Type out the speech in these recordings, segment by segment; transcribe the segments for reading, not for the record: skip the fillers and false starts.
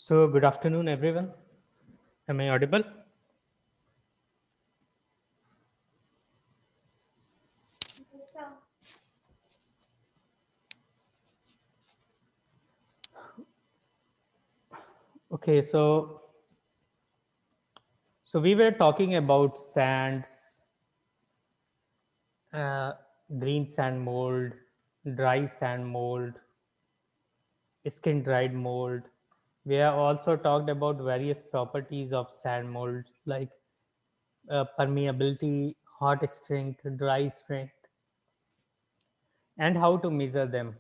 So, good afternoon, everyone. Am I audible? Okay, so we were talking about sands, uh, green sand mold, dry sand mold, skin dried mold. We have also talked about various properties of sand mold like permeability, hot strength, dry strength, and how to measure them.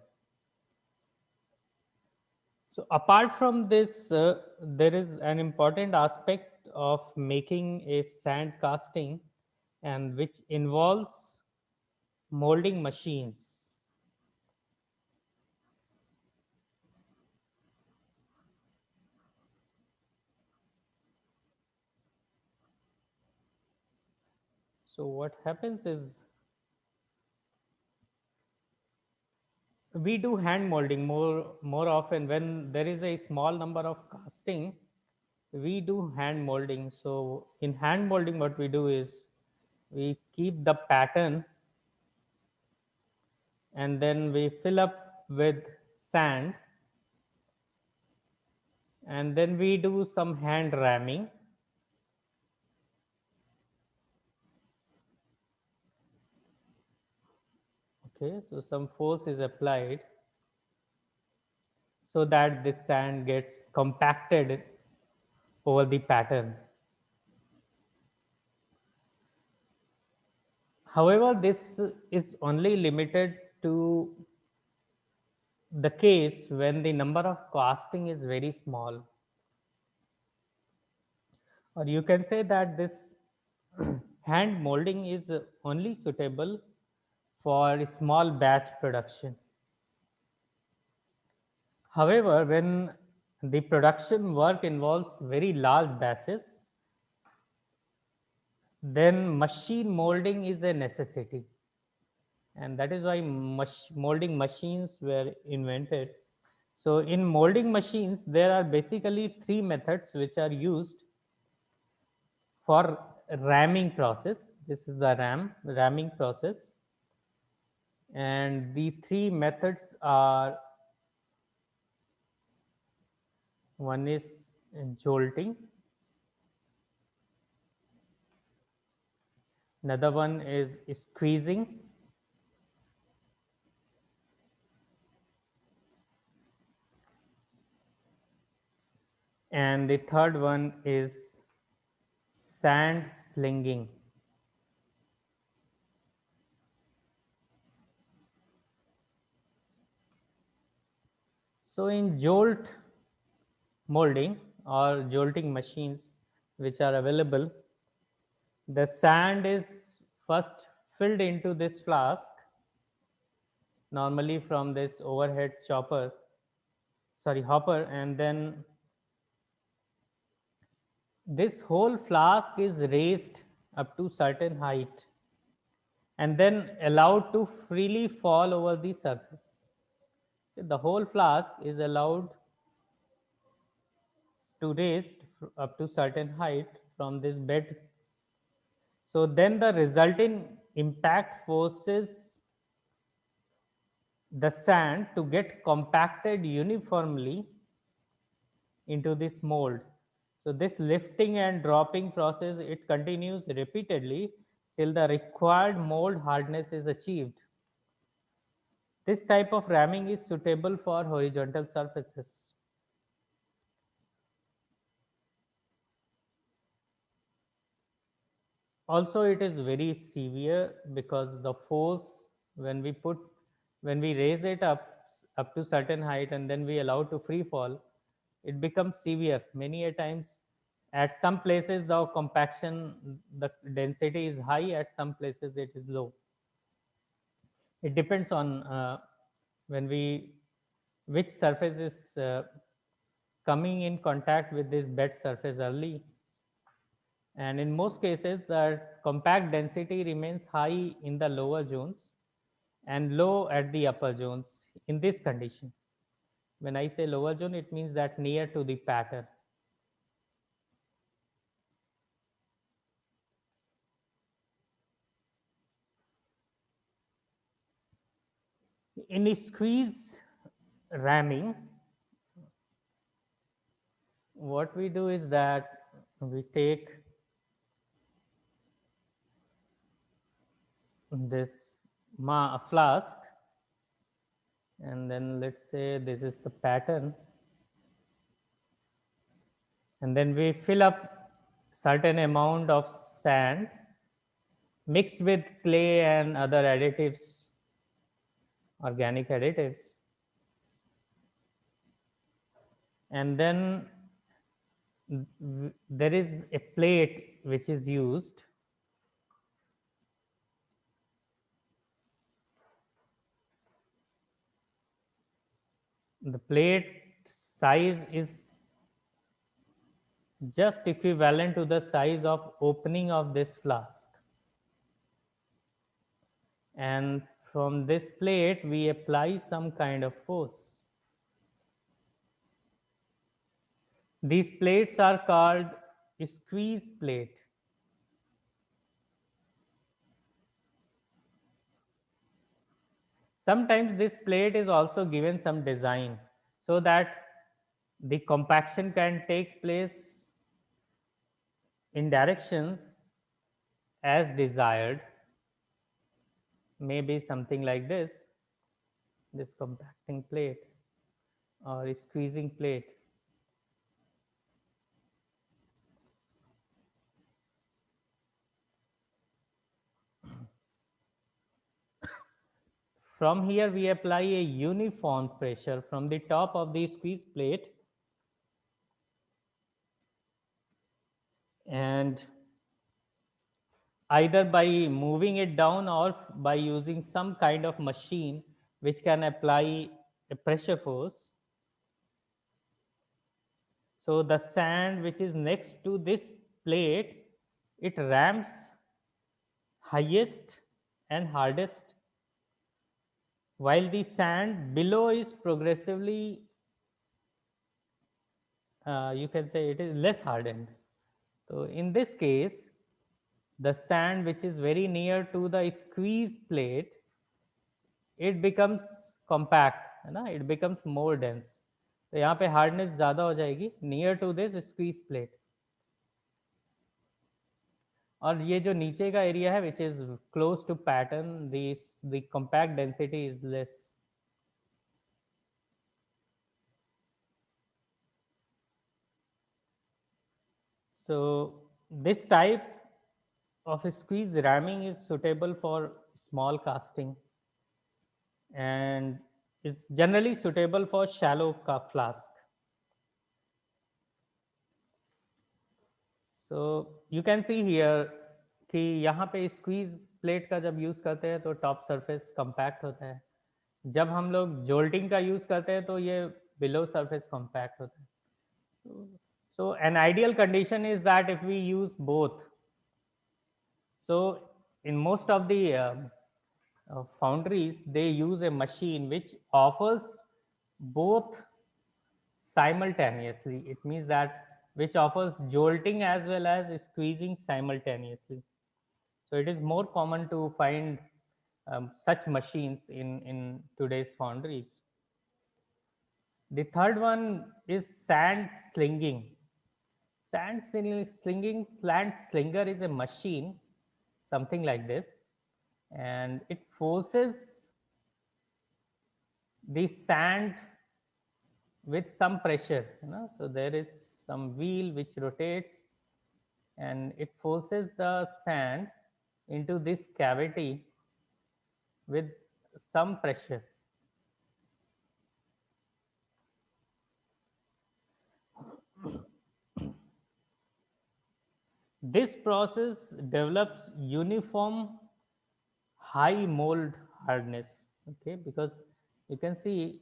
So, apart from this, there is an important aspect of making a sand casting, and which involves molding machines. So, what happens is we do hand molding more often when there is a small number of casting. We do hand molding. So, in hand molding, what we do is we keep the pattern and then we fill up with sand, and then we do some hand ramming. Okay, so some force is applied so that the sand gets compacted over the pattern. However, this is only limited to the case when the number of casting is very small, or you can say that this hand molding is only suitable for small batch production. However, when the production work involves very large batches, then machine molding is a necessity, and that is why molding machines were invented. So in molding machines there are basically three methods which are used for ramming process. This is the ramming process, and the three methods are: one is jolting, another one is squeezing, and the third one is sand slinging. So in jolt molding or jolting machines which are available, the sand is first filled into this flask, normally from this overhead hopper, and then this whole flask is raised up to certain height and then allowed to freely fall over the surface. The whole flask is allowed to raise up to certain height from this bed. So then the resulting impact forces the sand to get compacted uniformly into this mold. So this lifting and dropping process, it continues repeatedly till the required mold hardness is achieved. This type of ramming is suitable for horizontal surfaces. Also, it is very severe because the force, when we put when we raise it up to certain height and then we allow to free fall, it becomes severe. Many a times, at some places the compaction, the density is high, at some places it is low. It depends on when we which surface is coming in contact with this bed surface early, and in most cases the compact density remains high in the lower zones and low at the upper zones in this condition. When I say lower zone, it means that near to the pattern. In squeeze ramming, what we do is that we take this flask, and then let's say this is the pattern, and then we fill up certain amount of sand mixed with clay and other additives, organic additives, and then there is a plate which is used. The plate size is just equivalent to the size of opening of this flask, and from this plate we apply some kind of force. These plates are called squeeze plate. Sometimes this plate is also given some design so that the compaction can take place in directions as desired, maybe something like this compacting plate or squeezing plate. From here we apply a uniform pressure from the top of the squeeze plate, and either by moving it down or by using some kind of machine which can apply a pressure force. So the sand which is next to this plate, it rams highest and hardest, while the sand below is progressively, you can say it is less hardened. So in this case, the sand which is very near to the squeeze plate, it becomes compact, है ना, it becomes more dense. तो यहाँ पे hardness ज़्यादा हो जाएगी near to this squeeze plate, और ये जो नीचे का एरिया है which is close to pattern, the compact density is less. So this type of squeeze ramming is suitable for small casting and is generally suitable for shallow flask. So you can see here कि यहाँ पे squeeze plate का जब use करते हैं तो top surface compact होता है, जब हम लोग जोल्टिंग का यूज़ करते हैं तो ये बिलो सरफेस कम्पैक्ट होता है. So an ideal condition is that if we use both. So in most of the foundries, they use a machine which offers both simultaneously. It means that which offers jolting as well as squeezing simultaneously. So it is more common to find such machines in today's foundries. The third one is sand slinging. Sand slinging, slant slinger is a machine, something like this, and it forces the sand with some pressure. You know? So there is some wheel which rotates and it forces the sand into this cavity with some pressure. This process develops uniform high mold hardness, okay, because you can see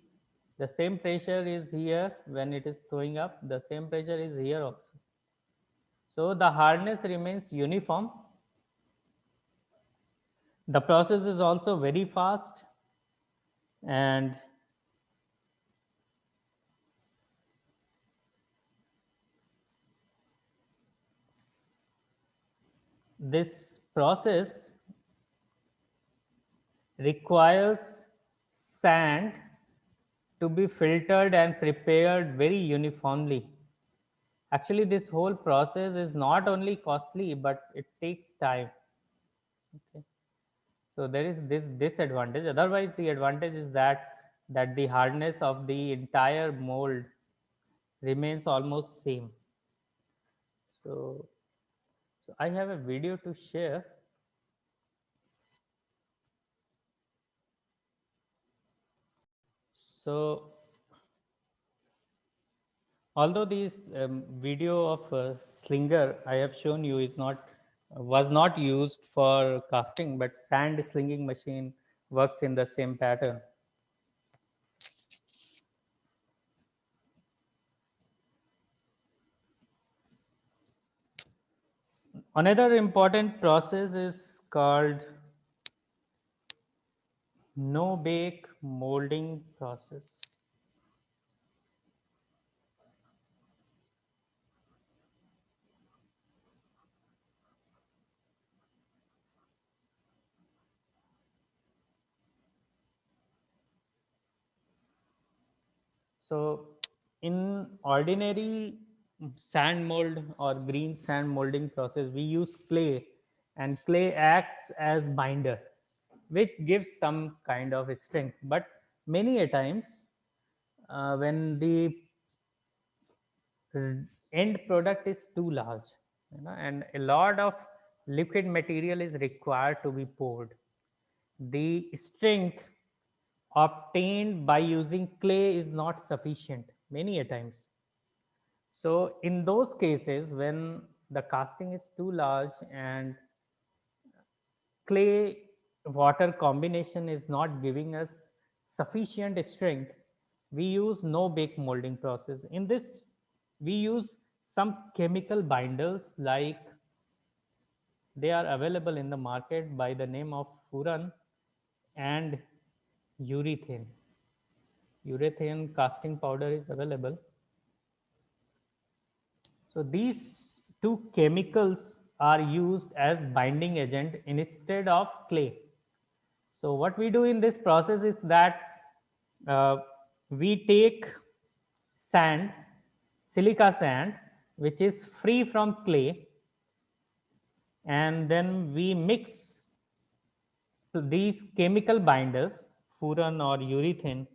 the same pressure is here when it is throwing up, the same pressure is here also. So the hardness remains uniform. The process is also very fast, and this process requires sand to be filtered and prepared very uniformly. Actually, this whole process is not only costly, but it takes time. Okay. So there is this disadvantage. Otherwise, the advantage is that the hardness of the entire mold remains almost same. So, so I have a video to share. So although this video of slinger I have shown you is not was not used for casting, but sand slinging machine works in the same pattern. Another important process is called no bake molding process. So, in ordinary sand mold or green sand molding process, we use clay, and clay acts as binder, which gives some kind of strength. But many a times, when the end product is too large, and a lot of liquid material is required to be poured, the strength obtained by using clay is not sufficient many a times. So in those cases, when the casting is too large and clay water combination is not giving us sufficient strength, we use no bake molding process. In this, we use some chemical binders, like they are available in the market by the name of furan and urethane. Urethane casting powder is available. So these two chemicals are used as binding agent instead of clay. So what we do in this process is that uh, we take sand, silica sand, which is free from clay, and then we mix these chemical binders, furan or urethane,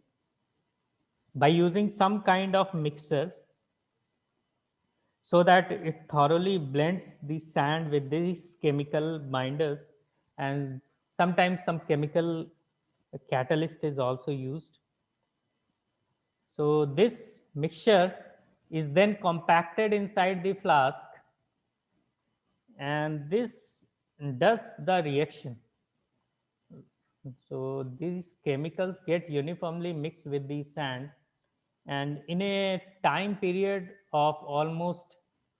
by using some kind of mixer, so that it thoroughly blends the sand with these chemical binders, and sometimes some chemical catalyst is also used. So this mixture is then compacted inside the flask, and this does the reaction. So these chemicals get uniformly mixed with the sand, and in a time period of almost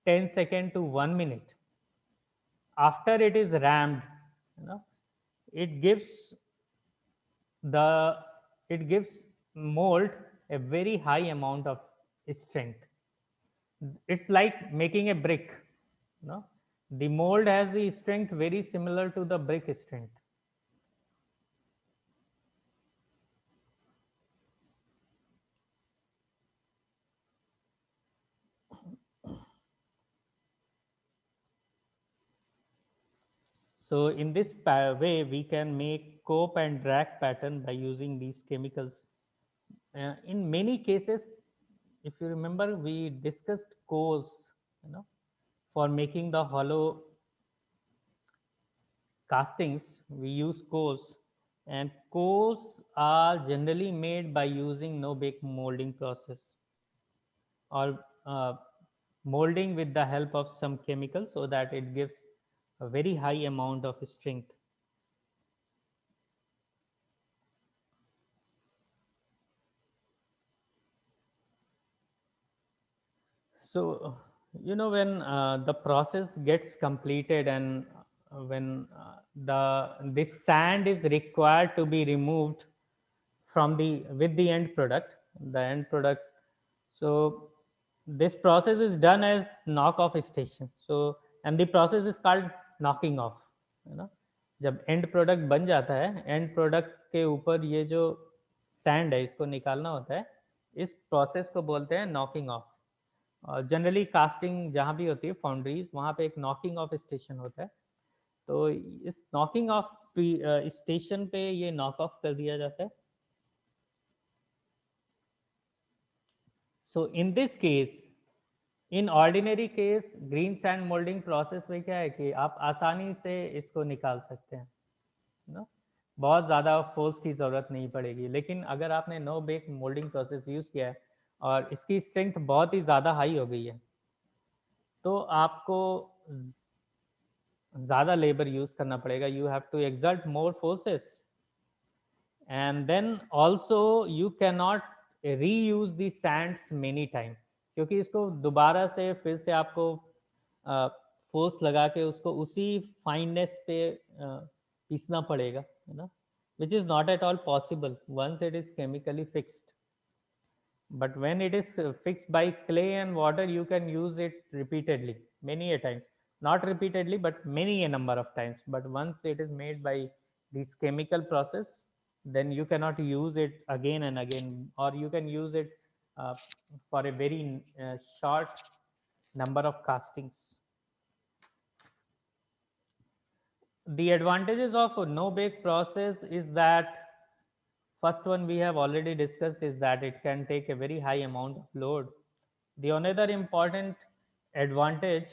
10 seconds to 1 minute, after it is rammed, you know, it gives the it gives mold a very high amount of strength. It's like making a brick. The mold has the strength very similar to the brick strength. So in this way, we can make cope and drag pattern by using these chemicals. In many cases, if you remember, we discussed coals, for making the hollow castings. We use coals, and coals are generally made by using no bake molding process, or molding with the help of some chemical, so that it gives a very high amount of strength. So, when the process gets completed, and when the this sand is required to be removed from the with the end product. So this process is done as knock off station. So, and the process is called knocking of, है ना। जब and product बन जाता है, and product के ऊपर ये जो सैंड है इसको निकालना होता है, इस प्रोसेस को बोलते हैं नॉकिंग ऑफ। और जनरली कास्टिंग जहाँ भी होती है फाउंड्रीज, वहाँ पे एक नॉकिंग ऑफ स्टेशन होता है। तो इस नॉकिंग ऑफ स्टेशन पे ये नॉक ऑफ कर दिया जाता है। So in this case, in ordinary case, green sand moulding process में क्या है कि आप आसानी से इसको निकाल सकते हैं ना, बहुत ज़्यादा फोर्स की ज़रूरत नहीं पड़ेगी। लेकिन अगर आपने no bake molding process use किया है और इसकी स्ट्रेंथ बहुत ही ज़्यादा हाई हो गई है, तो आपको ज़्यादा लेबर यूज़ करना पड़ेगा। You have to exert more forces, and then also you can not reuse the sands many time, क्योंकि इसको दोबारा से फिर से आपको फोर्स लगा के उसको उसी फाइननेस पे पीसना पड़ेगा, है ना, which is not at all possible once it is chemically fixed. But when it is fixed by clay and water, you can use it repeatedly, many a time. Not repeatedly, but many a number of times. But once it is made by this chemical process, then you cannot use it again and again, or you can use it uh, for a very short number of castings. The advantages of a no bake process is that first one we have already discussed is that it can take a very high amount of load. The another important advantage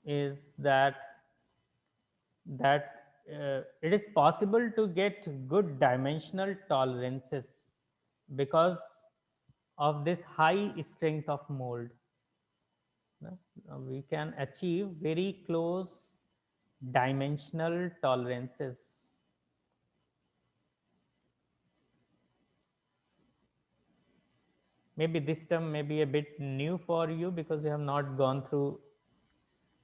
is that it is possible to get good dimensional tolerances because of this high strength of mold. We can achieve very close dimensional tolerances. Maybe this term may be a bit new for you because you have not gone through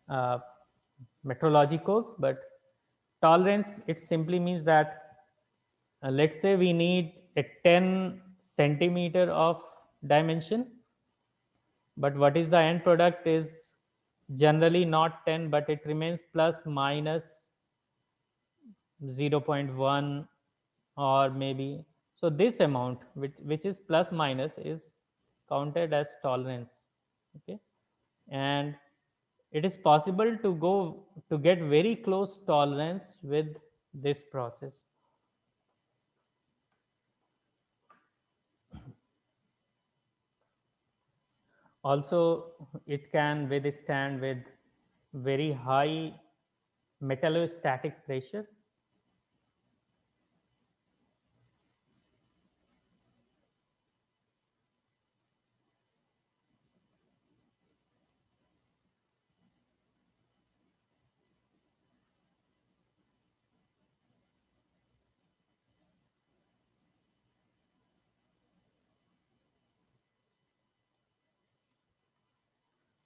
uh, metrology course, but tolerance, it simply means that let's say we need a 10 centimeter of dimension, but what is the end product is generally not 10, but it remains plus minus 0.1 or maybe, so this amount which is plus minus is counted as tolerance. Okay, and it is possible to go to get very close tolerance with this process. Also, it can withstand with very high metallostatic pressure.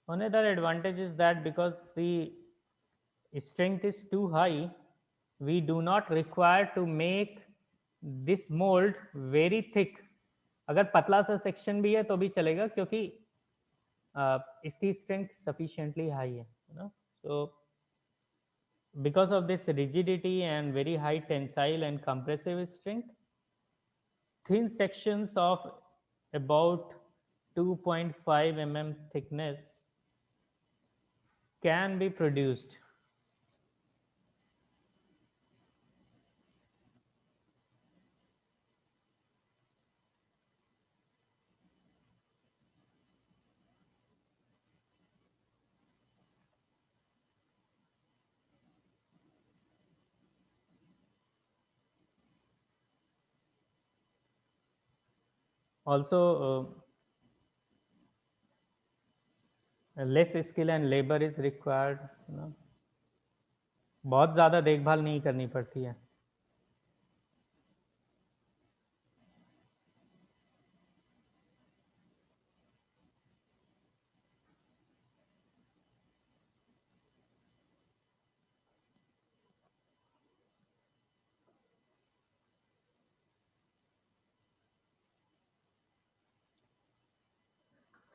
Another advantage is that because the strength is too high, we do not require to make this mold very thick. अगर पतला सा section भी है तो भी चलेगा, क्योंकि इसकी स्ट्रेंथ sufficiently high है ना. So because of this rigidity and very high tensile and compressive strength, thin sections of about 2.5 mm thickness can be produced. Also, less skill and labor is required, you know? बहुत ज़्यादा देखभाल नहीं करनी पड़ती है.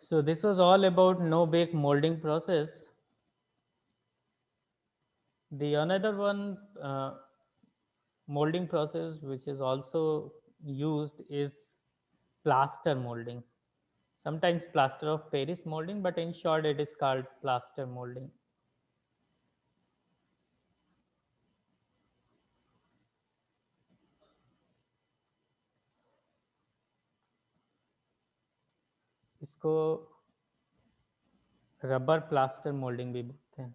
So this was all about no bake molding process. The another one molding process which is also used is plaster molding. Sometimes plaster of Paris molding, but in short it is called plaster molding. इसको rubber plaster moulding भी बोलते हैं.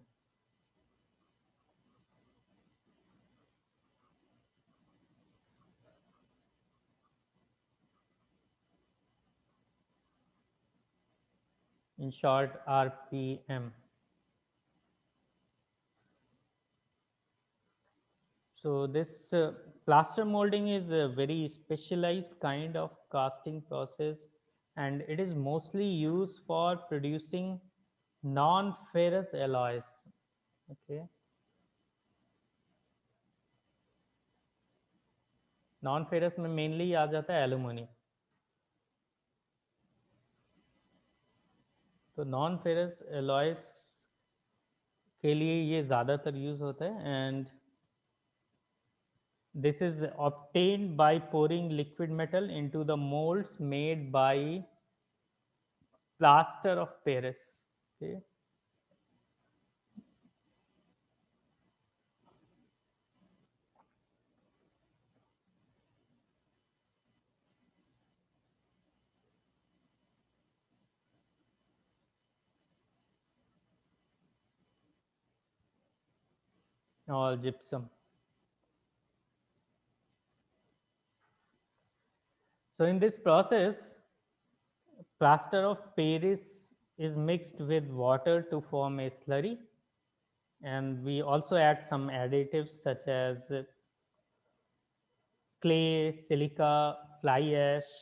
In short, RPM. So this plaster molding is a very specialized kind of casting process, and it is mostly used for producing non-ferrous alloys. Okay, non-ferrous में mainly आ जाता है aluminium. तो non ferrous Alois के लिए ये ज़्यादातर use होता है. And this is obtained by pouring liquid metal into the molds made by plaster of Paris. Okay. Or gypsum. So in this process, plaster of Paris is mixed with water to form a slurry, and we also add some additives such as clay, silica, fly ash,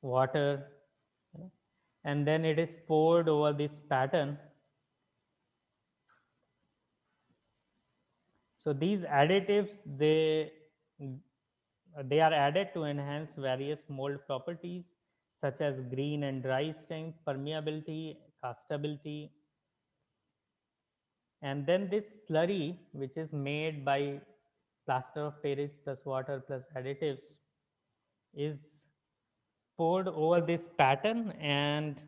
water, and then it is poured over this pattern. So these additives, they are added to enhance various mold properties such as green and dry strength, permeability, castability. And then this slurry, which is made by plaster of Paris plus water plus additives, is poured over this pattern, and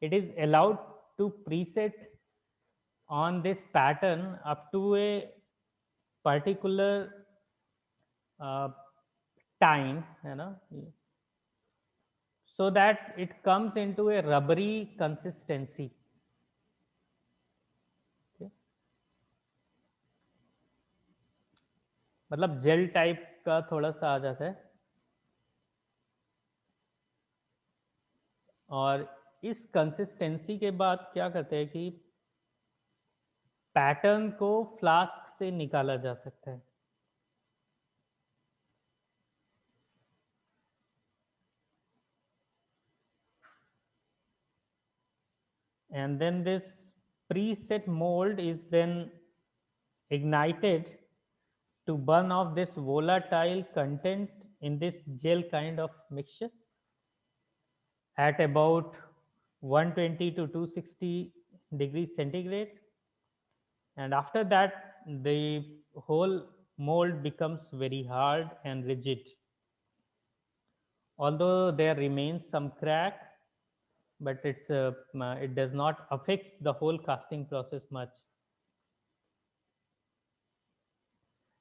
it is allowed to preset on this pattern up to a particular uh, time, so that it comes into a rubbery consistency. Okay. मतलब jail type का थोड़ा सा आ जाता है. और इस consistency के बाद क्या करते हैं कि पैटर्न को फ्लास्क से निकाला जा सकता है. And then this preset mold is then ignited to burn off this volatile content in this gel kind of mixture at about 120 to 260 degrees centigrade. And after that, the whole mold becomes very hard and rigid. Although there remains some crack, but it does not affect the whole casting process much.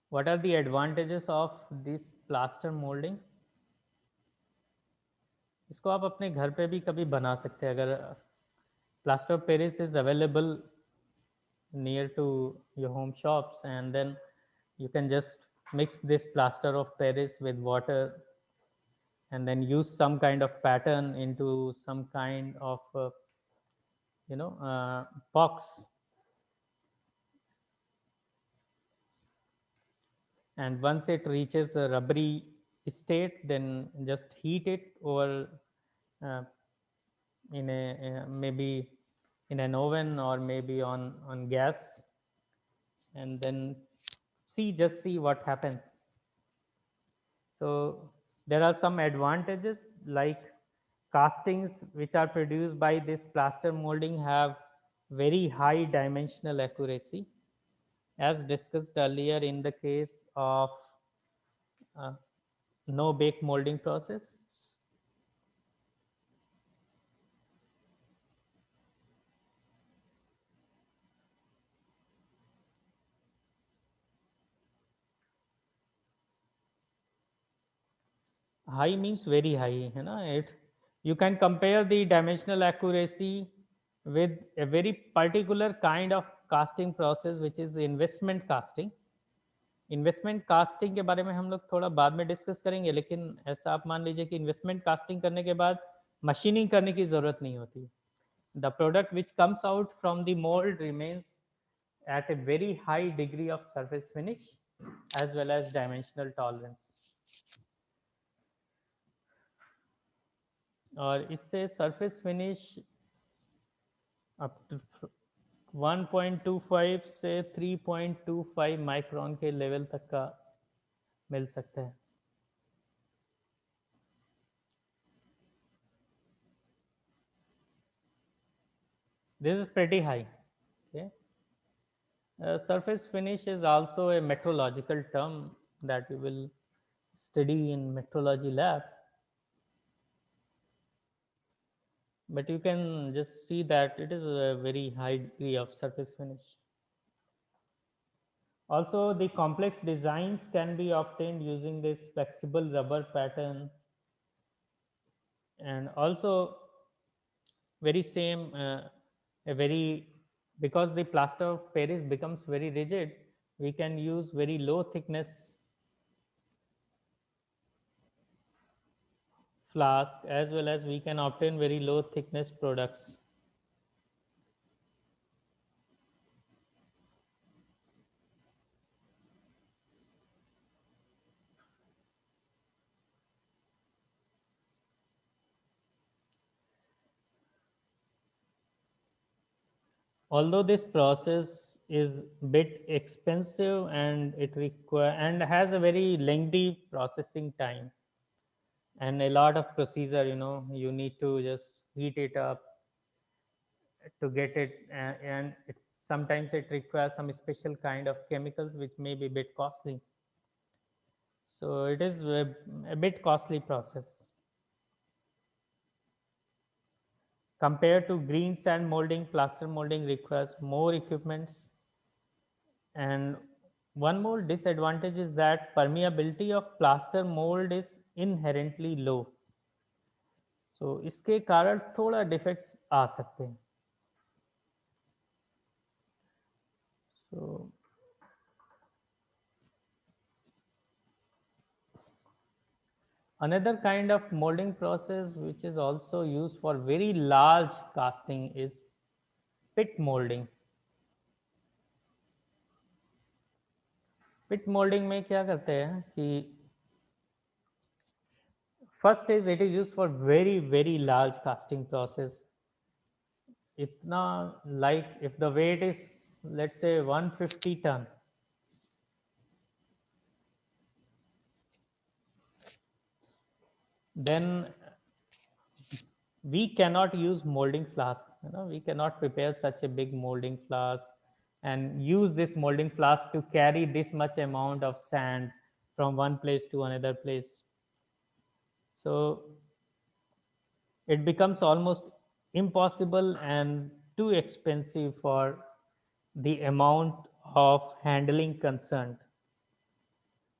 What are the advantages of this plaster molding? इसको आप अपने घर पे भी कभी बना सकते हैं अगर plaster of Paris is available near to your home shops, and then you can just mix this plaster of Paris with water and then use some kind of pattern into some kind of box, and once it reaches a rubbery state, then just heat it over uh, in a maybe in an oven or maybe on gas, and then just see what happens. So there are some advantages like castings which are produced by this plaster molding have very high dimensional accuracy, as discussed earlier in the case of uh, no bake molding process. High means very high, you know. It, you can compare the dimensional accuracy with a very particular kind of casting process which is investment casting. Investment casting के बारे में हम लोग थोड़ा बाद में discuss करेंगे, लेकिन ऐसा आप मान लीजिए कि इन्वेस्टमेंट कास्टिंग करने के बाद मशीनिंग करने की ज़रूरत नहीं होती. The product which comes out from the mould remains at a very high degree of surface finish as well as dimensional tolerance. और इससे सरफेस फिनिश अप टू 1.25 से 3.25 माइक्रोन के लेवल तक का मिल सकता है. This is pretty high. Okay. Surface finish is also a metrological term that we will study in metrology lab. But you can just see that it is a very high degree of surface finish. Also, the complex designs can be obtained using this flexible rubber pattern, and also very same a very, because the plaster of Paris becomes very rigid, we can use very low thickness flask as well as we can obtain very low thickness products. Although this process is bit expensive and it require and has a very lengthy processing time and a lot of procedure, you know, you need to just heat it up to get it, and it's sometimes it requires some special kind of chemicals which may be a bit costly. So it is a bit costly process. Compared to green sand molding, plaster molding requires more equipments. And one more disadvantage is that permeability of plaster mold is inherently low. So इसके कारण थोड़ा defects आ सकते हैं. So another kind of molding process which is also used for very large casting is pit molding. Pit molding में क्या करते हैं कि first is it is used for very large casting process. इतना like if the weight is let's say 150 ton, then we cannot use molding flask, you know, we cannot prepare such a big molding flask and use this molding flask to carry this much amount of sand from one place to another place. So it becomes almost impossible and too expensive for the amount of handling concerned.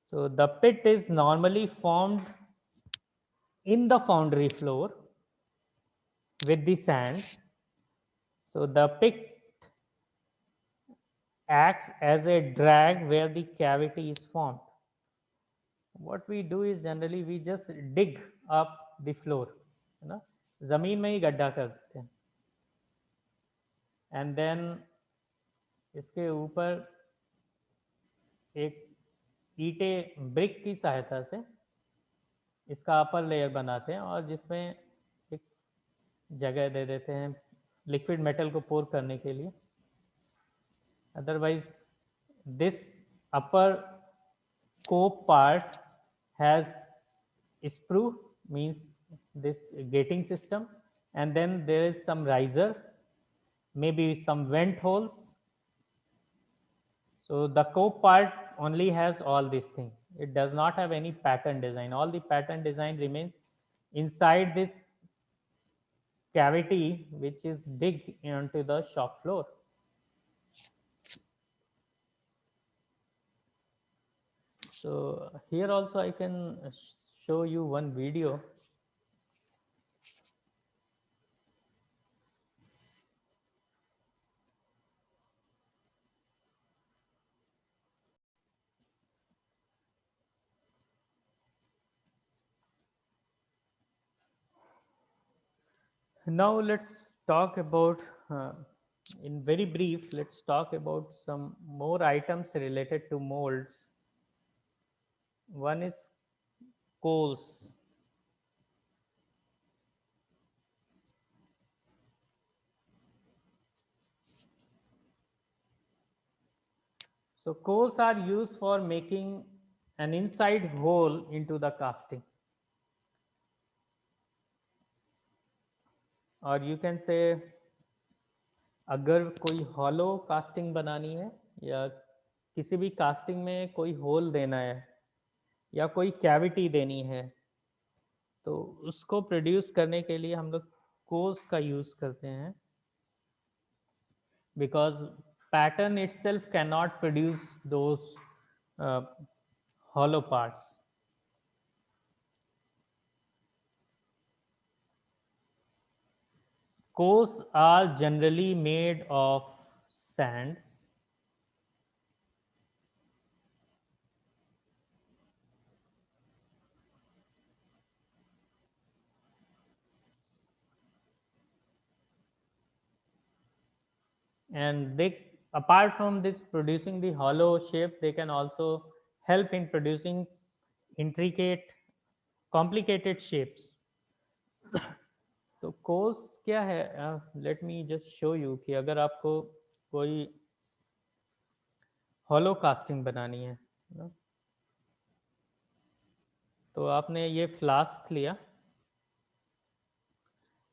So the pit is normally formed in the foundry floor with the sand. So the pit acts as a drag where the cavity is formed. What we do is generally we just dig up the floor, है ना, जमीन में ही गड्ढा कर देते हैं, and then इसके ऊपर एक ईंटे ब्रिक की सहायता से इसका अपर लेयर बनाते हैं और जिसमें एक जगह दे देते हैं लिक्विड मेटल को पोर करने के लिए. Otherwise, this upper cope part has sprue, means this gating system, and then there is some riser, maybe some vent holes. So the cope part only has all these things. It does not have any pattern design. All the pattern design remains inside this cavity, which is dig into the shop floor. So here also I can show you one video. Now let's talk about, in very brief, let's talk about some more items related to molds. One is coals. So coals are used for making an inside hole into the casting, or you can say अगर कोई hollow casting बनानी है या किसी भी casting में कोई whole देना है या कोई कैविटी देनी है, तो उसको प्रोड्यूस करने के लिए हम लोग कोर्स का यूज़ करते हैं, because pattern itself can not produce those hollow parts. Cores are generally made of sands. And they, apart from this producing the hollow shape, they can also help in producing intricate, complicated shapes. तो course क्या है, let me just show you कि अगर आपको कोई hollow casting बनानी है ना, तो आपने ये फ्लास्क लिया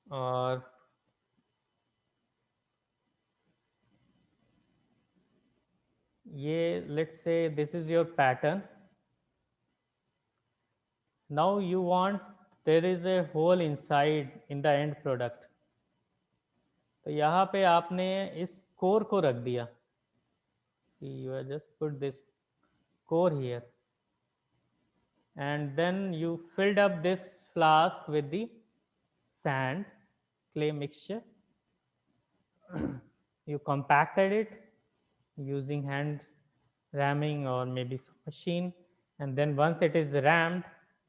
और ये let's say this is your pattern. Now you want, there is a hole inside in the end product. तो यहाँ पे आपने इस कोर को रख दिया. See, you have just put this core here, and then you filled up this flask with the sand clay mixture. You compacted it using hand ramming or maybe some machine, and then once it is rammed,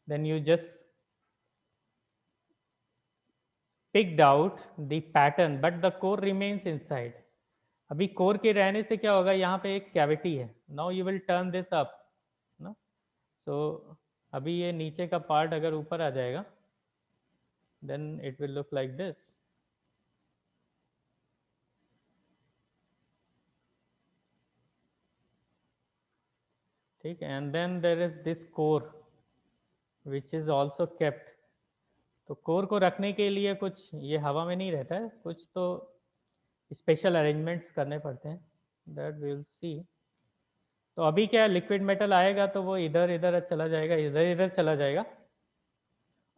then you just picked out the pattern, but the core remains inside. अभी core के रहने से क्या होगा, यहाँ पे एक cavity है. Now you will turn this up ना, सो अभी ये नीचे का पार्ट अगर ऊपर आ जाएगा, then it will look like this. ठीक है, and then there is this core which is also kept. तो कोर को रखने के लिए कुछ ये हवा में नहीं रहता है, कुछ तो स्पेशल अरेंजमेंट्स करने पड़ते हैं, दैट वी विल सी. तो अभी क्या लिक्विड मेटल आएगा तो वो इधर इधर चला जाएगा, इधर इधर चला जाएगा,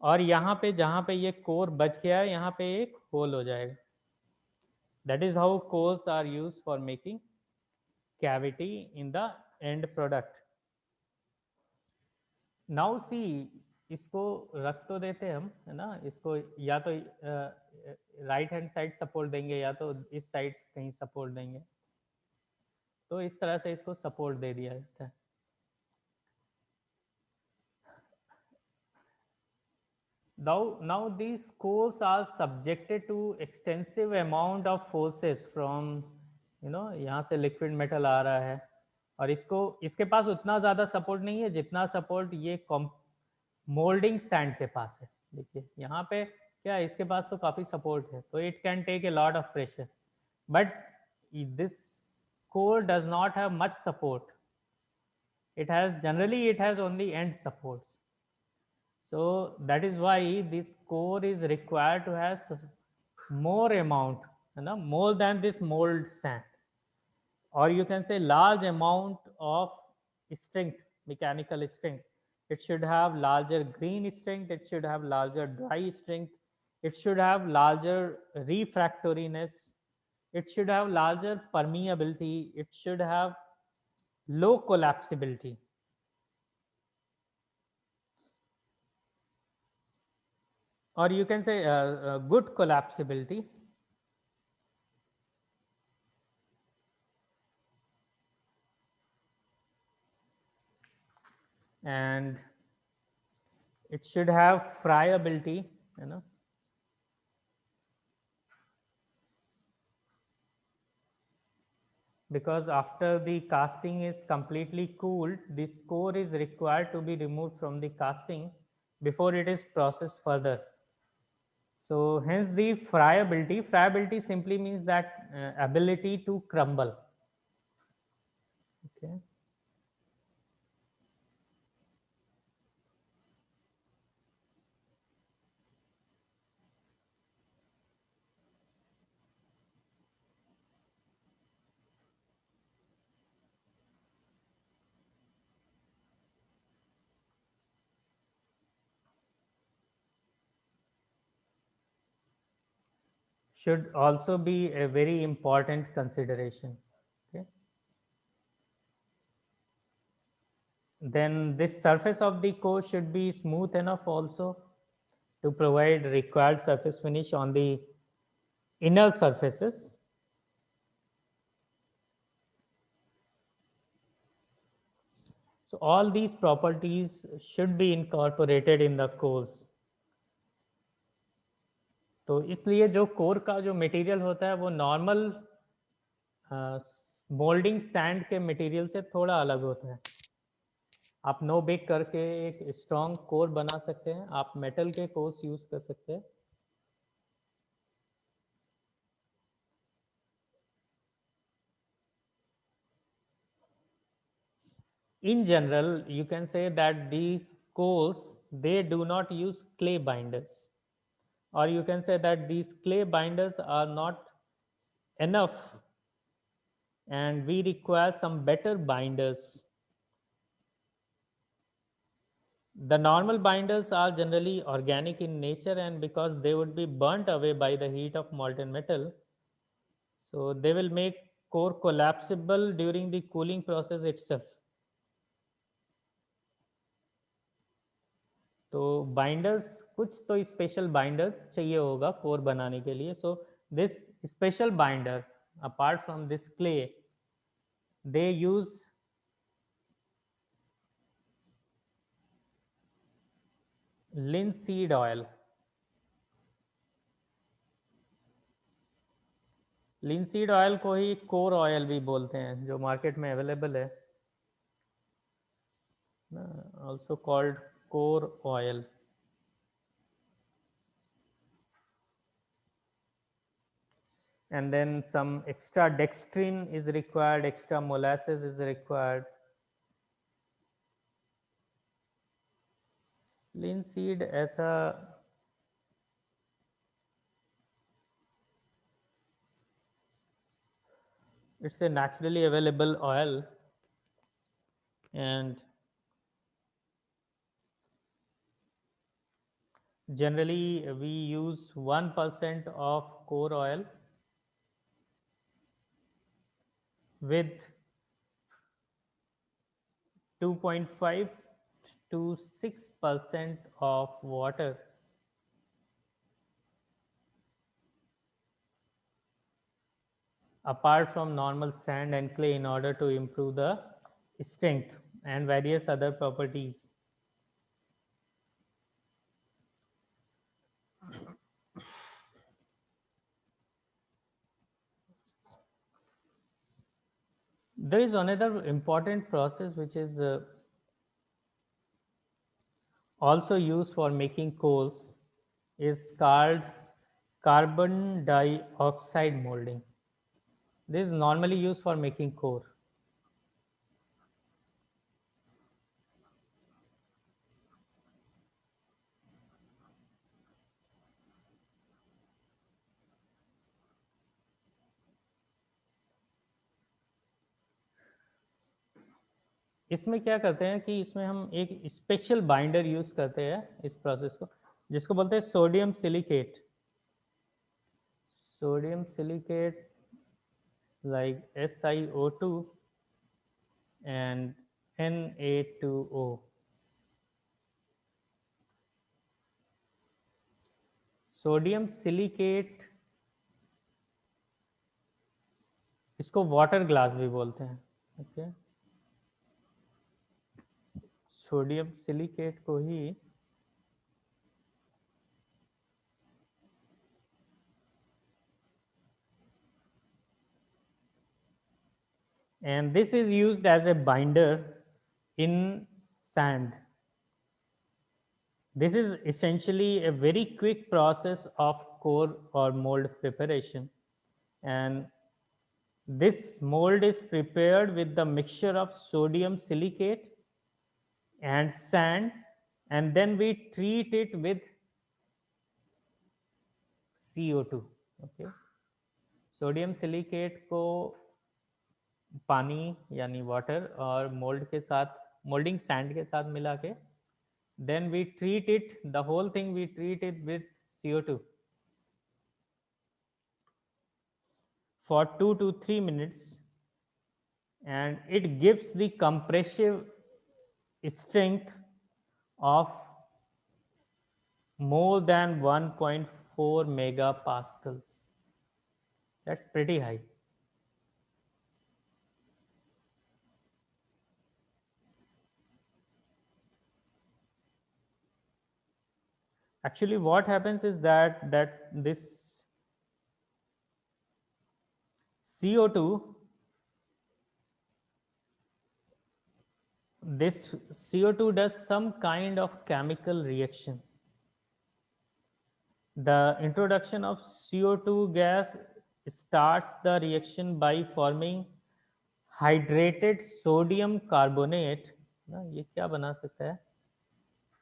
और यहाँ पे जहाँ पे ये कोर बच गया है यहाँ पे एक होल हो जाएगा. That is how cores are use for making cavity in the end product. Now see, इसको रख तो देते हम है ना, इसको या तो राइट हैंड साइड सपोर्ट देंगे या तो इस साइड कहीं सपोर्ट देंगे, तो इस तरह से इसको सपोर्ट दे दिया जाता है. Now these cores are subjected to extensive amount of forces from, यहाँ से लिक्विड मेटल आ रहा है और इसको, इसके पास उतना ज़्यादा सपोर्ट नहीं है जितना सपोर्ट ये मोल्डिंग सैंड के पास है. देखिए यहाँ पे क्या है, इसके पास तो काफ़ी सपोर्ट है, तो it can take a lot of pressure, but this core does not have much support. It has, generally it has only end supports. So that is why this core is required to have more amount, more than this mold sand, or you can say large amount of strength, mechanical strength. It should have larger green strength, it should have larger dry strength, it should have larger refractoriness, it should have larger permeability, it should have low collapsibility, or you can say good collapsibility. And it should have friability, you know because after the casting is completely cooled, this core is required to be removed from the casting before it is processed further. So hence the friability. Friability simply means that ability to crumble. Okay. Should also be a very important consideration. Okay. Then this surface of the core should be smooth enough also to provide required surface finish on the inner surfaces. So all these properties should be incorporated in the course. तो इसलिए जो core का जो material होता है वो normal moulding sand के material से थोड़ा अलग होता है. आप नो बेक करके एक स्ट्रॉन्ग कोर बना सकते हैं, आप मेटल के कोर्स यूज कर सकते हैं. In general, you can say that these cores, they do not use clay binders, or you can say that these clay binders are not enough, and we require some better binders. The normal binders are generally organic in nature, and because they would be burnt away by the heat of molten metal, so they will make core collapsible during the cooling process itself. तो binders, कुछ तो special binders चाहिए होगा core बनाने के लिए. So this special binder, apart from this clay, they use linseed oil. Linseed oil को ही core oil भी बोलते हैं, जो मार्केट में अवेलेबल है, also called core oil. And then some extra dextrin is required, extra molasses is required. Linseed ऐसा, it's a naturally available oil, and generally we use 1% of core oil with 2.5 to 6% of water, apart from normal sand and clay, in order to improve the strength and various other properties. There is another important process which is also used for making cores, is called carbon dioxide molding. This is normally used for making core. इसमें क्या करते हैं कि इसमें हम एक special binder use करते हैं इस प्रोसेस को, जिसको बोलते हैं sodium silicate. Sodium silicate like SiO2 and Na2O. Sodium silicate, इसको वाटर ग्लास भी बोलते हैं। ओके, सोडियम सिलिकेट को ही and this is used as a binder in sand. This is essentially a very quick process of core or mold preparation, and this mold is prepared with the mixture of sodium silicate and sand, and then we treat it with CO2. Okay, sodium silicate को पानी यानी water और mould के साथ, moulding sand के साथ मिला के, then we treat it, the whole thing we treat it with CO2 for 2 to 3 minutes, and it gives the compressive strength of more than 1.4 megapascals. That's pretty high. Actually, what happens is that this CO2, this CO2 does some kind of chemical reaction. The introduction of CO2 gas starts the reaction by forming hydrated sodium carbonate. ना ये क्या बना सकता है?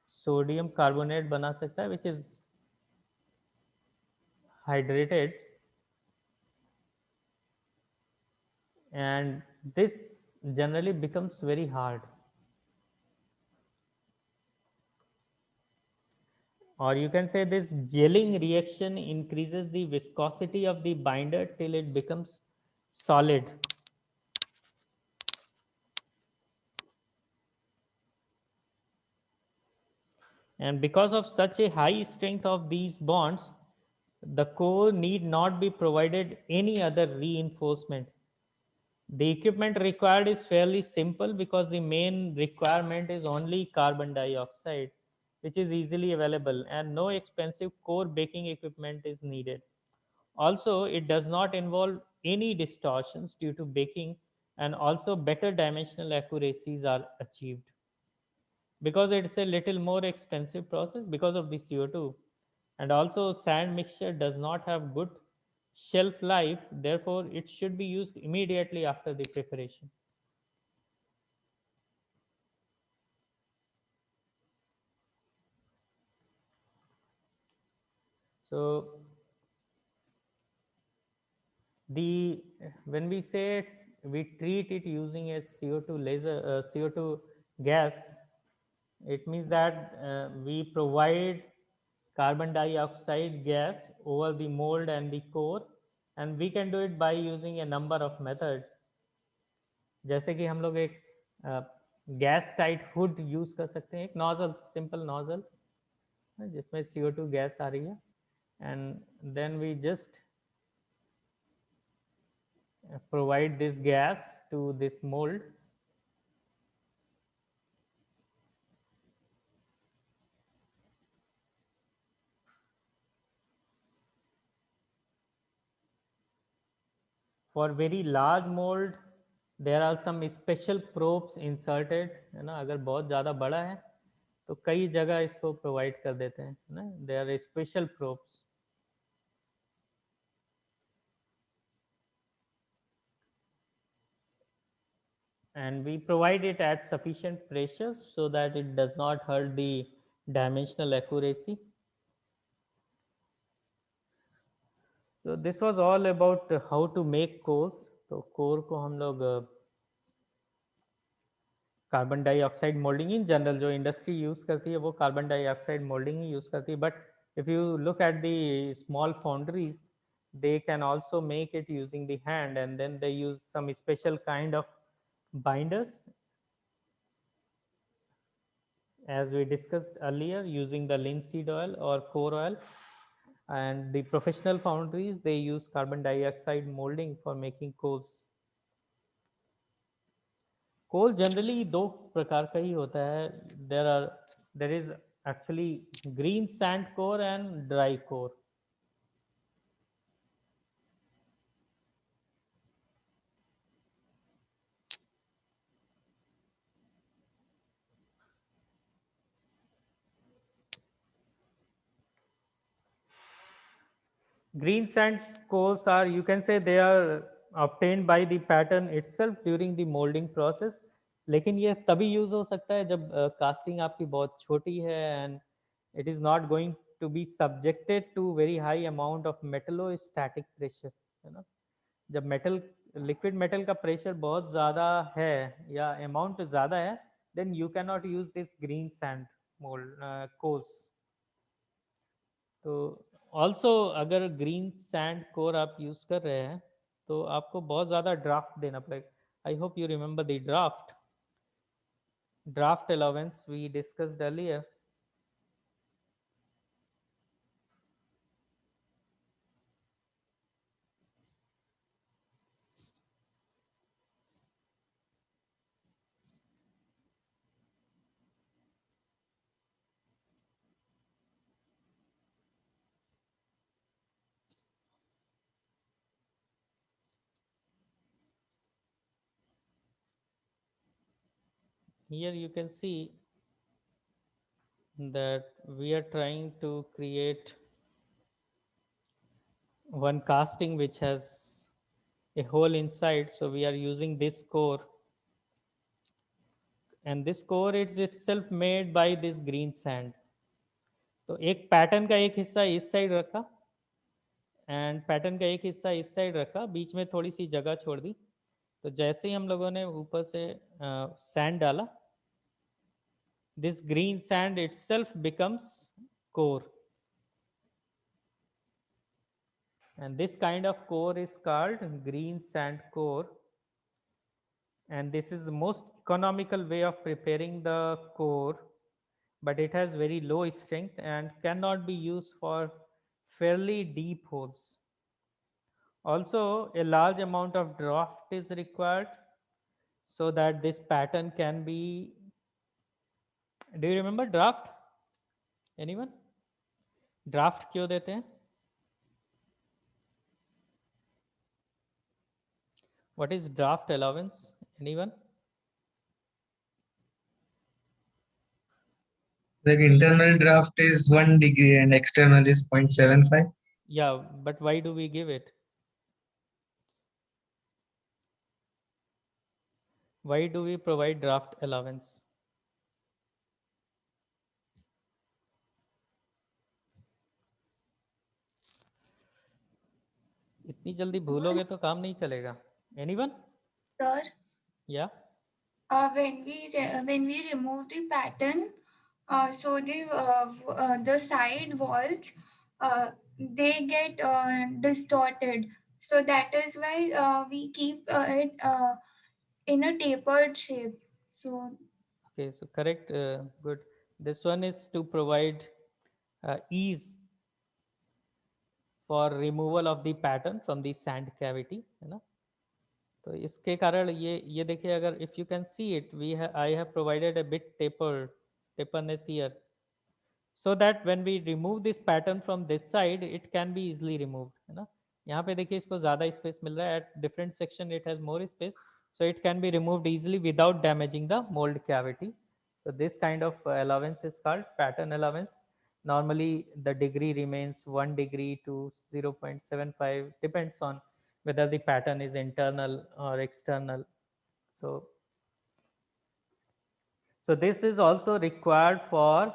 Sodium carbonate बना सकता है, which is hydrated, and this generally becomes very hard. Or you can say this gelling reaction increases the viscosity of the binder till it becomes solid. And because of such a high strength of these bonds, the core need not be provided any other reinforcement. The equipment required is fairly simple because the main requirement is only carbon dioxide, which is easily available, and no expensive core baking equipment is needed. Also, it does not involve any distortions due to baking, and also better dimensional accuracies are achieved. Because it's a little more expensive process because of the CO2, and also sand mixture does not have good shelf life, therefore it should be used immediately after the preparation. So the when we say we treat it using a CO2 laser, CO2 gas, it means that we provide carbon dioxide gas over the mold and the core, and we can do it by using a number of methods. जैसे कि हम लोग एक gas tight hood use कर सकते हैं, एक nozzle, simple nozzle जिसमें CO2 गैस आ रही है, and then we just provide this gas to this mold, for very large mold there are some special probes inserted, है ना, अगर बहुत ज़्यादा बड़ा है तो कई जगह इसको प्रोवाइड कर देते हैं ना, there are special probes, and we provide it at sufficient pressure so that it does not hurt the dimensional accuracy. So this was all about how to make cores. तो core को हम लोग carbon dioxide moulding in general जो industry use करती है वो carbon dioxide moulding ही use करती है, but if you look at the small foundries, they can also make it using the hand, and then they use some special kind of binders, as we discussed earlier, using the linseed oil or core oil. And the professional foundries, they use carbon dioxide molding for making coals. Core generally दो प्रकार का ही होता है. There is actually green sand core and dry core. Green sand cores are, you can say, they are obtained by the pattern itself during the molding process. लेकिन ये तभी use हो सकता है जब कास्टिंग आपकी बहुत छोटी है and it is not going to be subjected to very high amount of metallostatic pressure, है ना. जब मेटल, लिक्विड मेटल का प्रेशर बहुत ज़्यादा है या अमाउंट ज़्यादा है, then you can not use this green sand mould cores. तो ऑल्सो अगर ग्रीन सैंड कोर आप यूज़ कर रहे हैं तो आपको बहुत ज़्यादा ड्राफ्ट देना पड़ेगा. I hope you remember the draft allowance we discussed earlier. Here you can see that we are trying to create one casting which has a hole inside, so we are using this core, and this core is itself made by this green sand. तो एक pattern का एक हिस्सा इस side रखा and pattern का एक हिस्सा इस साइड रखा, बीच में थोड़ी सी जगह छोड़ दी. तो जैसे ही हम लोगों ने ऊपर से सैंड डाला, this green sand itself becomes core, and this kind of core is called green sand core. And this is the most economical way of preparing the core, but it has very low strength and cannot be used for fairly deep holes. Also, a large amount of draft is required so that this pattern can be. Do you remember draft? Anyone? Draft क्यों देते हैं? What is draft allowance? Anyone? Like internal draft is 1 degree and external is 0.75. Yeah, but why do we give it? Why do we provide draft allowance? इतनी जल्दी भूलोगे तो काम नहीं चलेगा. Anyone? Sir, Yeah. when we remove the pattern, so the side walls they get distorted. So that is why we keep it in a tapered shape. So Okay, so correct. Good. This one is to provide ease for removal of the pattern from the sand cavity, है ना. तो इसके कारण ये देखिए, अगर if you can see it, I have provided a bit taperness here, so that when we remove this pattern from this side, it can be easily removed, है ना. यहाँ पे देखिए इसको ज़्यादा स्पेस मिल रहा है, at different section it has more space, so it can be removed easily without damaging the mold cavity. So this kind of allowance is called pattern allowance. Normally the degree remains 1 degree to 0.75, depends on whether the pattern is internal or external. So this is also required for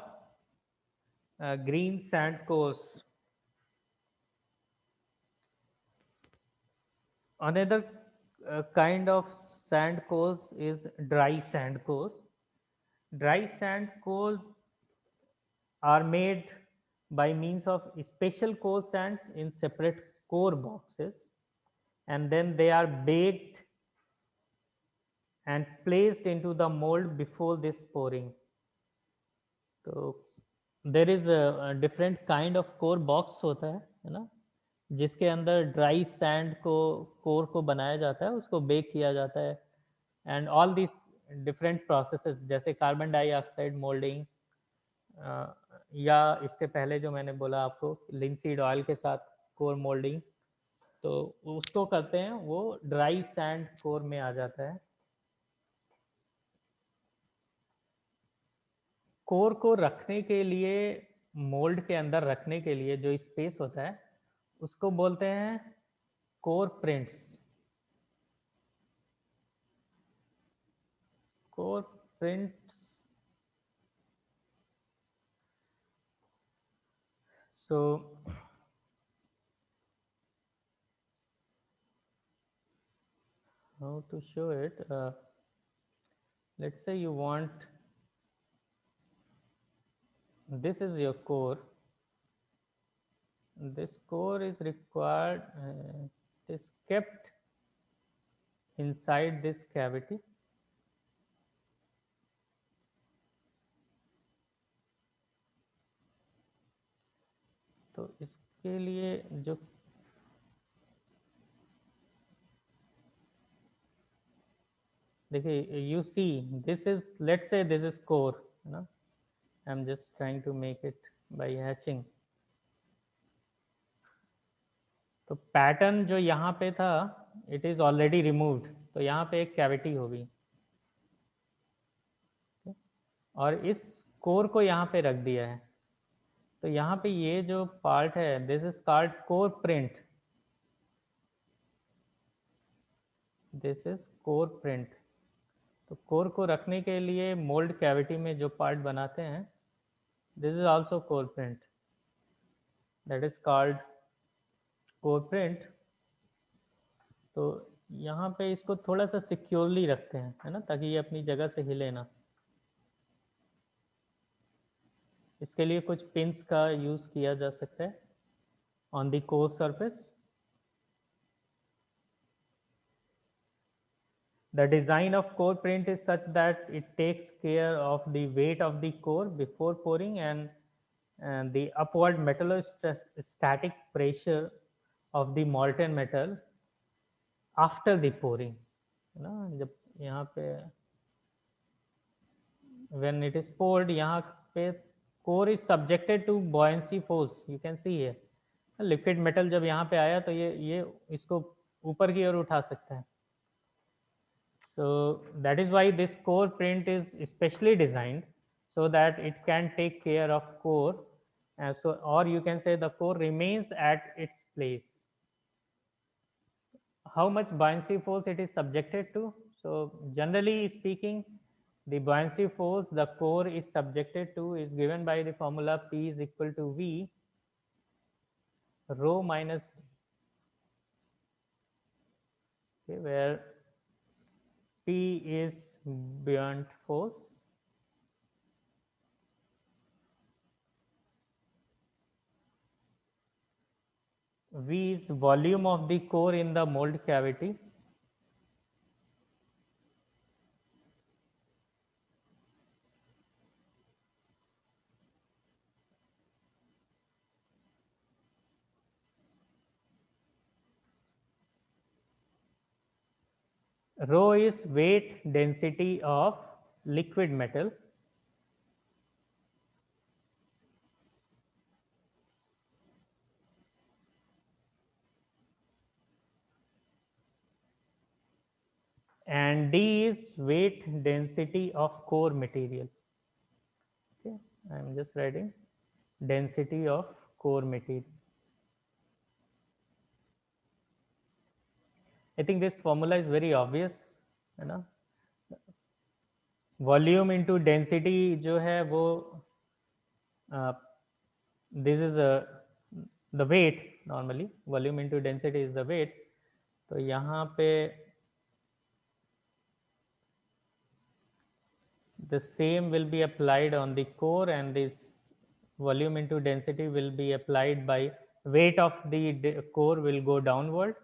green sand cores. Another kind of sand cores is dry sand core. Dry sand core are made by means of special core sands in separate core boxes, and then they are baked and placed into the mold before this pouring. तो there is different kind of core box होता है ना, जिसके अंदर dry sand को core को बनाया जाता है, उसको बेक किया जाता है, and all this different processes जैसे कार्बन डाइऑक्साइड मोल्डिंग, या इसके पहले जो मैंने बोला आपको लिंसीड ऑयल के साथ कोर मोल्डिंग, तो उसको करते हैं, वो ड्राई सैंड कोर में आ जाता है। कोर को रखने के लिए, मोल्ड के अंदर रखने के लिए जो स्पेस होता है उसको बोलते हैं core prints. Core prints, so how to show it, let's say you want, this is your core, this core is required, is kept inside this cavity, तो इसके लिए जो देखिए, you see this is, let's say this is core, है ना, I'm just trying to make it by hatching। तो pattern जो यहाँ पे था इट इज ऑलरेडी रिमूव्ड, तो यहाँ पे एक कैविटी होगी और इस कोर को यहाँ पे रख दिया है, तो यहाँ पे ये जो पार्ट है this is called core print, this is core print. तो कोर को रखने के लिए मोल्ड कैविटी में जो पार्ट बनाते हैं this is also core print, that is called core print. तो यहाँ पे इसको थोड़ा सा सिक्योरली रखते हैं, है ना, ताकि ये अपनी जगह से हिले ना। इसके लिए कुछ पिंस का यूज किया जा सकता है on the core surface. The design of core print is such that it takes care of the weight of the core before pouring and the upward metallostatic pressure of the molten metal after the pouring, है ना। जब यहाँ पे when it is poured, यहाँ पे core is subjected to buoyancy force, you can see here, liquid metal जब यहाँ पे आया तो ये इसको ऊपर की ओर उठा सकता है। So that is why this core print is specially designed so that it can take care of core, so or you can say the core remains at its place. How much buoyancy force it is subjected to? So generally speaking, the buoyancy force the core is subjected to is given by the formula P is equal to V rho minus D, okay, where P is buoyant force, V is volume of the core in the mold cavity, rho is weight density of liquid metal, and D is weight density of core material. Okay, I am just writing density of core material. I think this formula is very obvious, है ना। Volume into density जो है वो this is the weight, normally volume into density is the weight. तो यहाँ पे the same will be applied on the core, and this volume into density will be applied by weight of the core will go downward,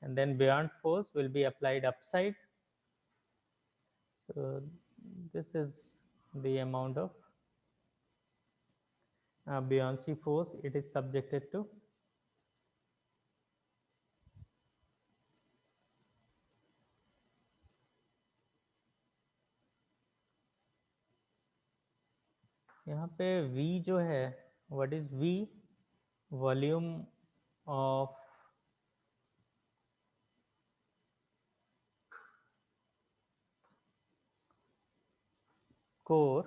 and then buoyant force will be applied upside. So this is the amount of buoyancy force it is subjected to. यहाँ पे V जो है, what is V? Volume of core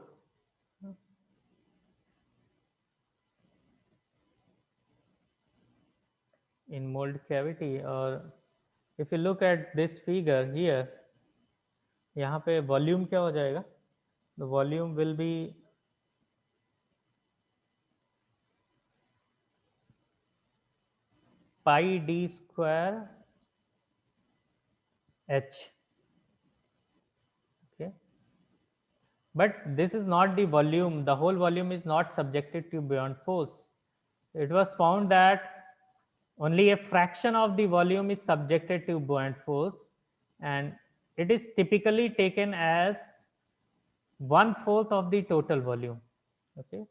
in mold cavity, or if you look at this figure here, यहाँ पे volume क्या हो जाएगा? The volume will be pi d square h. Okay, but this is not the volume. The whole volume is not subjected to buoyant force. It was found that only a fraction of the volume is subjected to buoyant force, and it is typically taken as 1/4 of the total volume. Okay,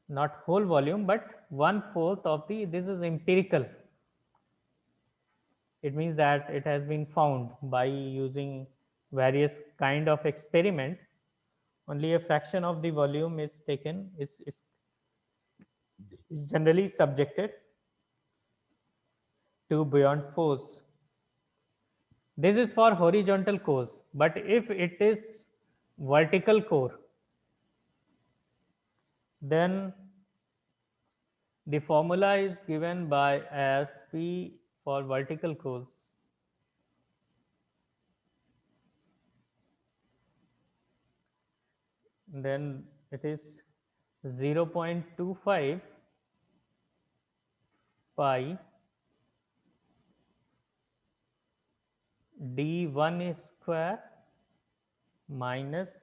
not whole volume, but 1/4 of the, this is empirical. It means that it has been found by using various kind of experiment. Only a fraction of the volume is taken, is generally subjected to buoyant force. This is for horizontal cores, but if it is vertical core, then the formula is given by as P for vertical cores. Then it is 0.25 pi d1 square minus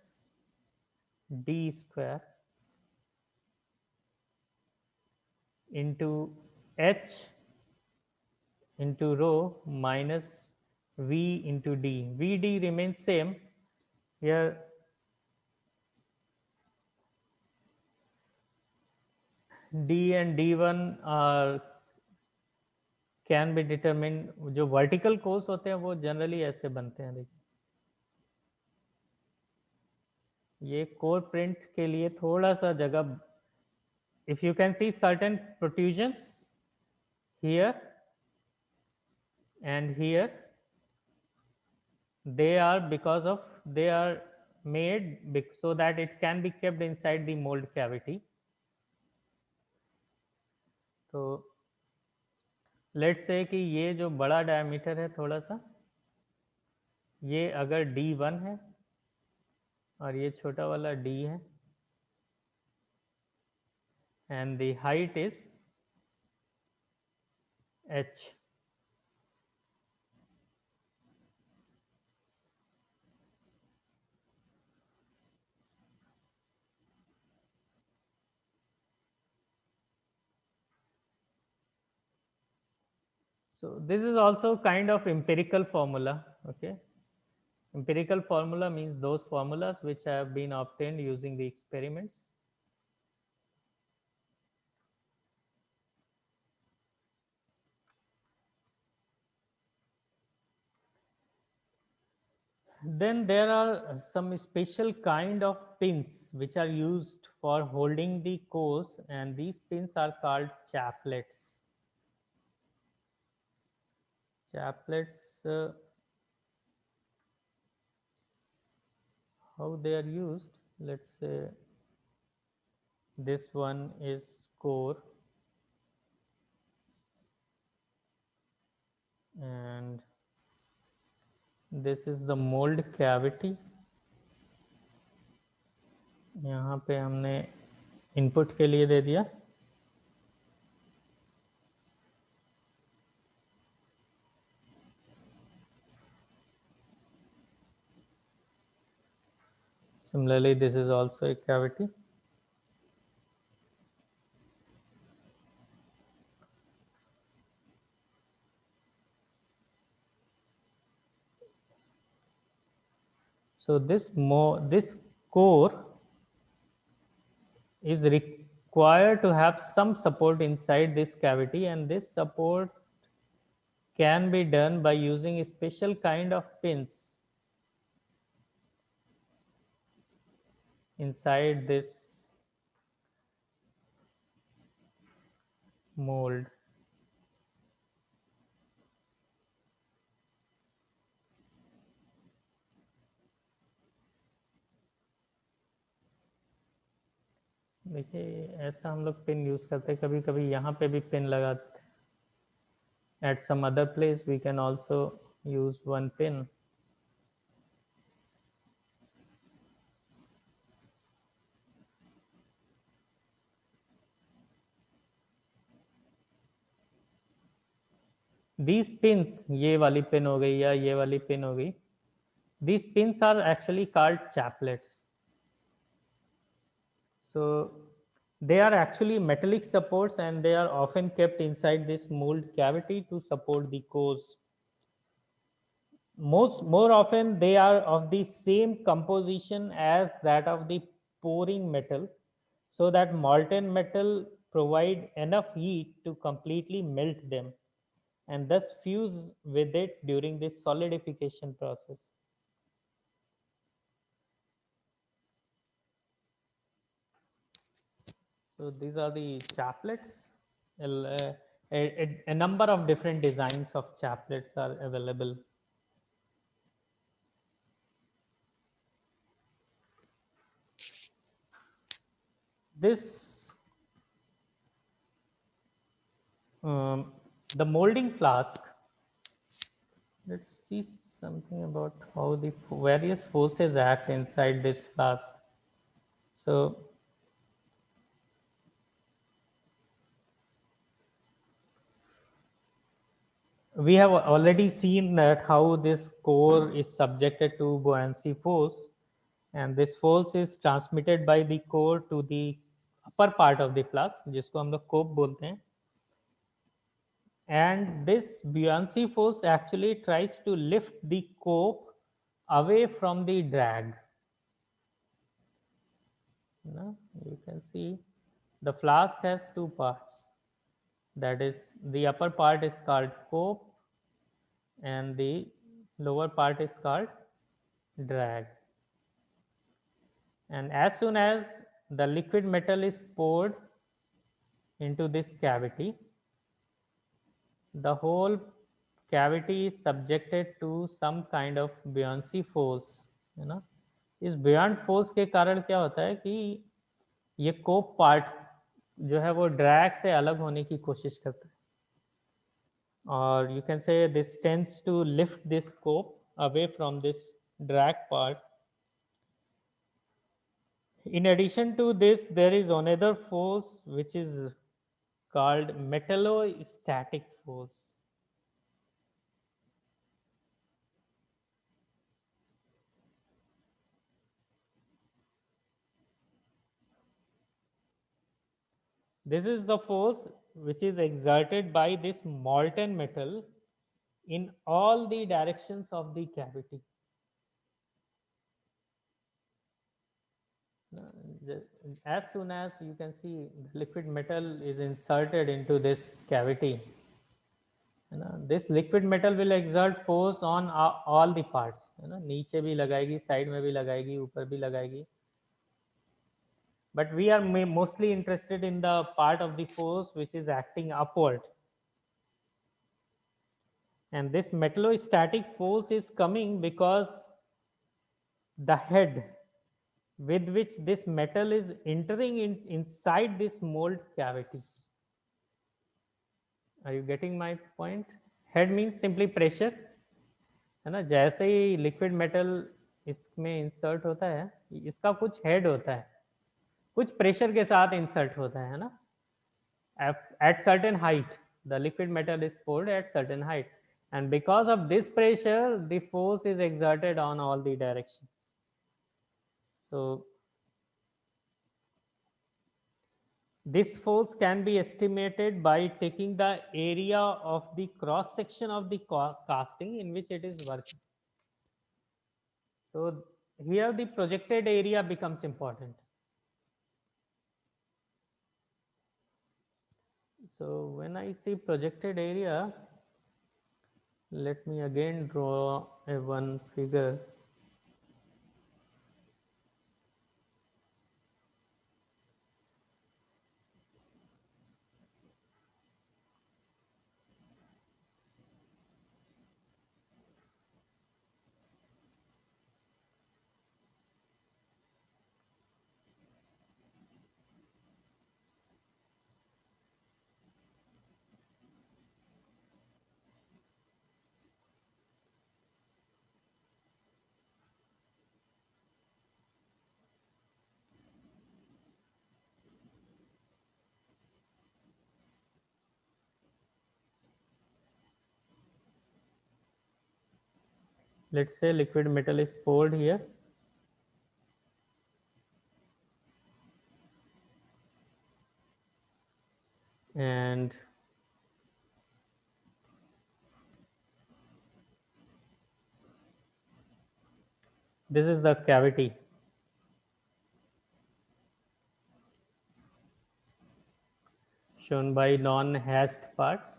d square into h into rho minus v into d. Vd remains same. Here d and d1 are can be determine. जो vertical course होते हैं वो generally ऐसे बनते हैं. देखिए ये core print के लिए थोड़ा सा जगह, if you can see certain protrusions here and here, they are because of they are made so that it can be kept inside the mold cavity. तो लेट्स से कि ये जो बड़ा डायमीटर है थोड़ा सा, ये अगर D1 है और ये छोटा वाला D है, and the height is h. So this is also kind of empirical formula. Okay, empirical formula means those formulas which have been obtained using the experiments. Then there are some special kind of pins which are used for holding the cores, and these pins are called chaplets. Chaplets, how they are used? Let's say this one is core, and this is the mold cavity. यहाँ पे हमने input के लिए दे दिया, Similarly, this is also a cavity. So this core is required to have some support inside this cavity, and this support can be done by using a special kind of pins inside this mold. देखिए ऐसा हम लोग pin use करते हैं, कभी कभी यहाँ पे भी पिन लगाते हैं. At some other place we can also use one pin. These pins, ये वाली पिन हो गई या ये वाली पिन हो गई, these pins are actually called chaplets. So they are actually metallic supports, and they are often kept inside this mold cavity to support the cores. More often they are of the same composition as that of the pouring metal, so that molten metal provide enough heat to completely melt them and thus fuse with it during this solidification process. So these are the chaplets. A number of different designs of chaplets are available. This the molding flask. Let's see something about how the various forces act inside this flask. So we have already seen that how this core is subjected to buoyancy force, and this force is transmitted by the core to the upper part of the flask, जिसको हम लोग कोप बोलते हैं. And this buoyancy force actually tries to lift the cope away from the drag. Now, you can see the flask has two parts. That is, the upper part is called cope and the lower part is called drag. And as soon as the liquid metal is poured into this cavity, the whole cavity is subjected to some kind of buoyancy force. है ना, इस buoyant force के कारण क्या होता है कि ये कोप पार्ट जो है वो ड्रैग से अलग होने की कोशिश करता है, और you can say this tends to lift this cope away from this drag part. In addition to this, there is another force which is called metallostatic force. This is the force which is exerted by this molten metal in all the directions of the cavity. As soon as you can see liquid metal is inserted into this cavity, this liquid metal will exert force on all the parts. नीचे भी लगाएगी, side में भी लगाएगी, ऊपर भी लगाएगी. But we are mostly interested in the part of the force which is acting upward. And this metallostatic force is coming because the head with which this metal is entering inside this mold cavity. Are you getting my point? Head means simply pressure. है ना, जैसे ही liquid metal इसमें insert होता है, इसका कुछ head होता है, कुछ प्रेशर के साथ इंसर्ट होता है ना. At certain height, the liquid metal is poured at certain height, and because of this pressure, the force is exerted on all the directions. So this force can be estimated by taking the area of the cross section of the casting in which it is working. So here the projected area becomes important. So when I see projected area, let me again draw a one figure. Let's say liquid metal is poured here. And this is the cavity. Shown by non-hashed parts.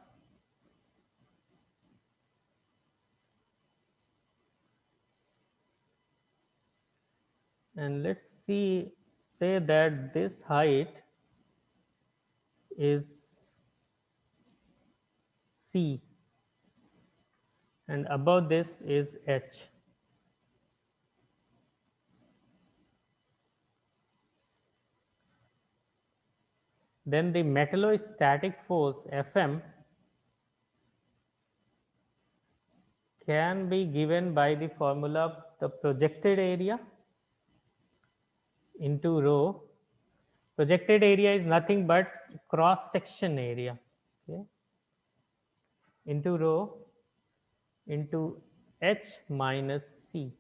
And let's say that this height is C and above this is H. Then the metallostatic force Fm can be given by the formula of the projected area into rho. Projected area is nothing but cross section area, okay, into rho into H minus C.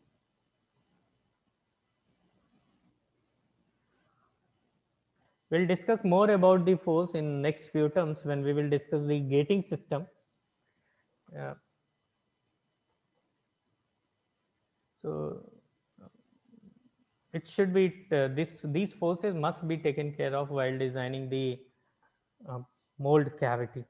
We'll discuss more about the force in next few terms when we will discuss the gating system. So it should be these forces must be taken care of while designing the uh, mold cavity.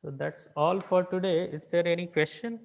So that's all for today. Is there any question?